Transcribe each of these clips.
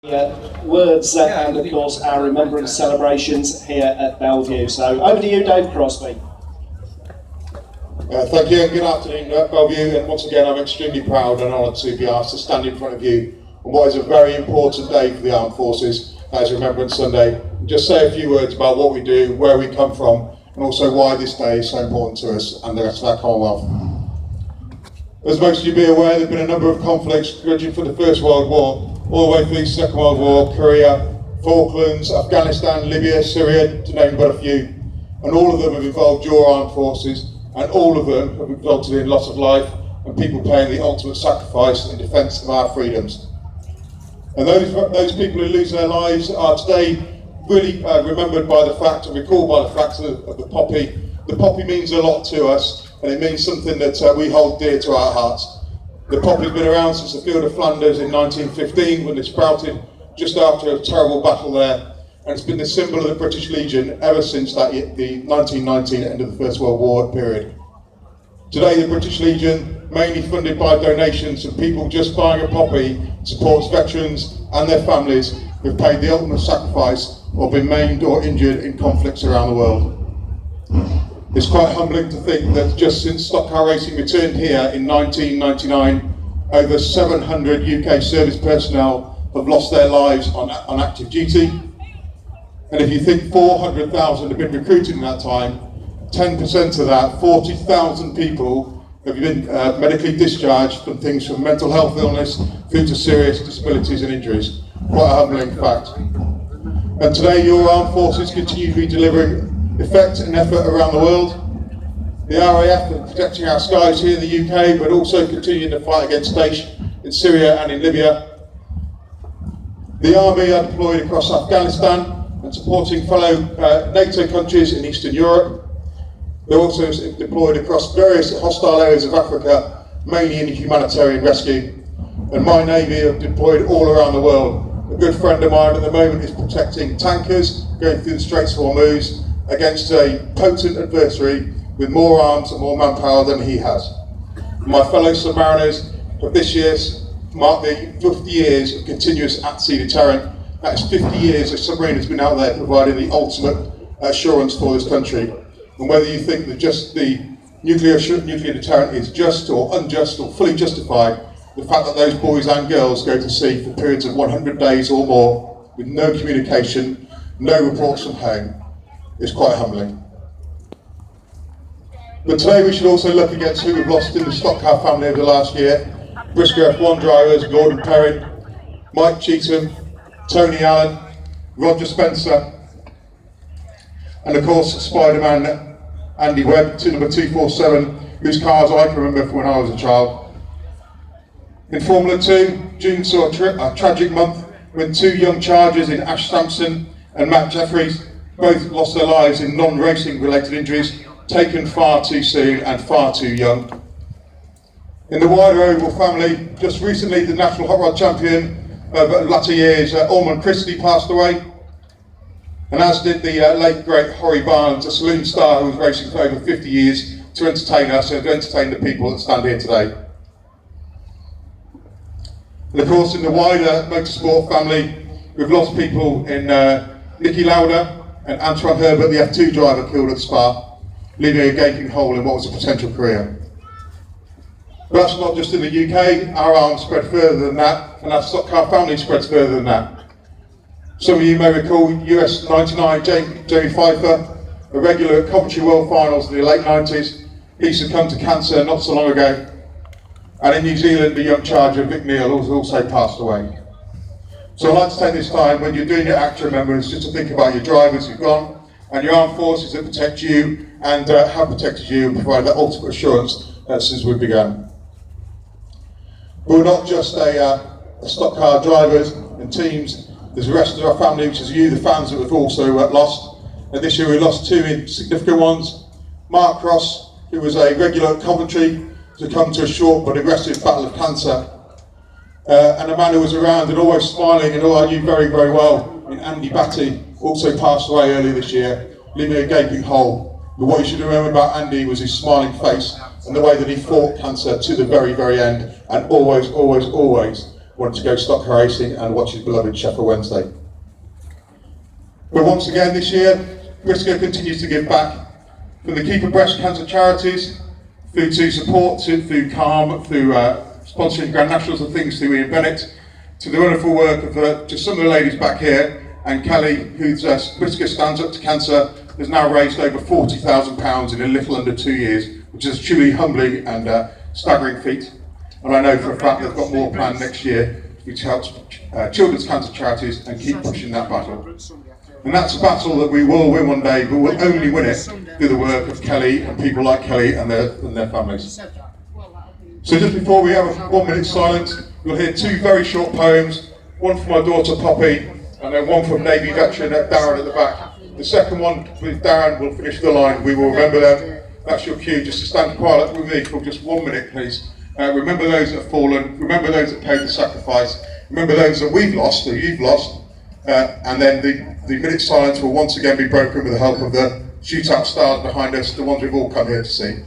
Words and of course our remembrance celebrations here at Bellevue. So over to you, Dave Crosby. Thank you and good afternoon, Bellevue, and once again I'm extremely proud and honoured to be asked to stand in front of you on what is a very important day for the Armed Forces, as Remembrance Sunday. Just say a few words about what we do, where we come from, and also why this day is so important to us and the rest of our Commonwealth. As most of you be aware, there have been a number of conflicts ranging from the First World War all the way through the Second World War, Korea, Falklands, Afghanistan, Libya, Syria, to name but a few. And all of them have involved your armed forces, and all of them have resulted in loss of life and people paying the ultimate sacrifice in defence of our freedoms. And those people who lose their lives are today really remembered by the fact and recalled by the fact of the poppy. The poppy means a lot to us, and it means something that we hold dear to our hearts. The poppy's been around since the field of Flanders in 1915 when it sprouted just after a terrible battle there, and it's been the symbol of the British Legion ever since the 1919 end of the First World War period. Today the British Legion, mainly funded by donations from people just buying a poppy, supports veterans and their families who've paid the ultimate sacrifice or been maimed or injured in conflicts around the world. It's quite humbling to think that just since stock car racing returned here in 1999, over 700 UK service personnel have lost their lives on active duty. And if you think 400,000 have been recruited in that time, 10% of that, 40,000 people, have been medically discharged from things from mental health illness through to serious disabilities and injuries. Quite a humbling fact. And today your armed forces continue to be delivering effect and effort around the world. The RAF are protecting our skies here in the UK, but also continuing the fight against Daesh in Syria and in Libya. The Army are deployed across Afghanistan and supporting fellow NATO countries in Eastern Europe. They're also deployed across various hostile areas of Africa, mainly in humanitarian rescue. And my Navy are deployed all around the world. A good friend of mine at the moment is protecting tankers going through the Straits of Hormuz against a potent adversary with more arms and more manpower than he has. My fellow submariners have this year marked the 50 years of continuous at-sea deterrent. That is 50 years a submarine has been out there providing the ultimate assurance for this country. And whether you think that just the nuclear deterrent is just or unjust or fully justified, the fact that those boys and girls go to sea for periods of 100 days or more with no communication, no reports from home, is quite humbling. But today we should also look against who we've lost in the stock car family over the last year. Briscoe F1 drivers Gordon Perrin, Mike Cheetham, Tony Allen, Roger Spencer, and of course Spider-Man Andy Webb, number 247, whose cars I can remember from when I was a child. In Formula 2, June saw a tragic month when two young chargers in Ash Sampson and Matt Jeffries both lost their lives in non-racing related injuries, taken far too soon and far too young. In the wider Oval family, just recently the National Hot Rod Champion of latter years, Ormond Christie, passed away. And as did the late great Horry Barnes, a saloon star who was racing for over 50 years to entertain us and to entertain the people that stand here today. And of course in the wider motorsport family, we've lost people in Nicky Lauda and Antoine Herbert, the F2 driver, killed at Spa, leaving a gaping hole in what was a potential career. But that's not just in the UK, our arms spread further than that, and our stock car family spreads further than that. Some of you may recall US 99 Jamie Pfeiffer, a regular at Coventry World Finals in the late 90s. He succumbed to cancer not so long ago. And in New Zealand, the young charger Vic Neal also passed away. So I'd like to take this time, when you're doing your act of remembrance, just to think about your drivers who've gone, and your armed forces that protect you, and have protected you and provide that ultimate assurance since we began. We're not just a stock car drivers and teams, there's the rest of our family, which is you, the fans, that we've also lost. And this year we lost two significant ones. Mark Cross, who was a regular at Coventry, succumbed to a short but aggressive battle of cancer. And a man who was around and always smiling and who I knew very, very well, in Andy Batty, also passed away earlier this year, leaving a gaping hole. But what you should remember about Andy was his smiling face and the way that he fought cancer to the very, very end, and always, always, always wanted to go stock car racing and watch his beloved Sheffield Wednesday. But once again this year, Briscoe continues to give back from the Keep Breast Cancer charities, through to support, through CALM, through sponsoring Grand Nationals and things through Ian Bennett, to the wonderful work of just some of the ladies back here, and Kelly, who's Briscoe Stands Up to Cancer, has now raised over £40,000 in a little under 2 years, which is a truly humbling and staggering feat. And I know for a fact they've got more planned next year, which helps children's cancer charities and keep pushing that battle. And that's a battle that we will win one day, but we'll only win it through the work of Kelly and people like Kelly and their families. So just before we have a 1 minute silence, you'll hear two very short poems, one from my daughter Poppy, and then one from Navy veteran Darren at the back. The second one with Darren will finish the line, we will remember them. That's your cue, just to stand quiet with me for just 1 minute, please. Remember those that have fallen, remember those that paid the sacrifice, remember those that we've lost, or you've lost, and then the minute silence will once again be broken with the help of the shootout stars behind us, the ones we've all come here to see.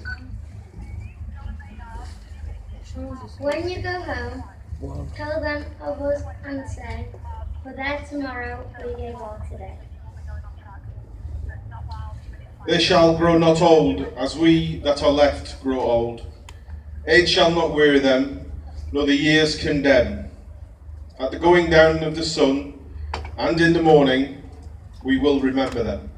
When you go home, tell them of us and say, for there tomorrow we gave all today. They shall grow not old, as we that are left grow old. Age shall not weary them, nor the years condemn. At the going down of the sun, and in the morning, we will remember them.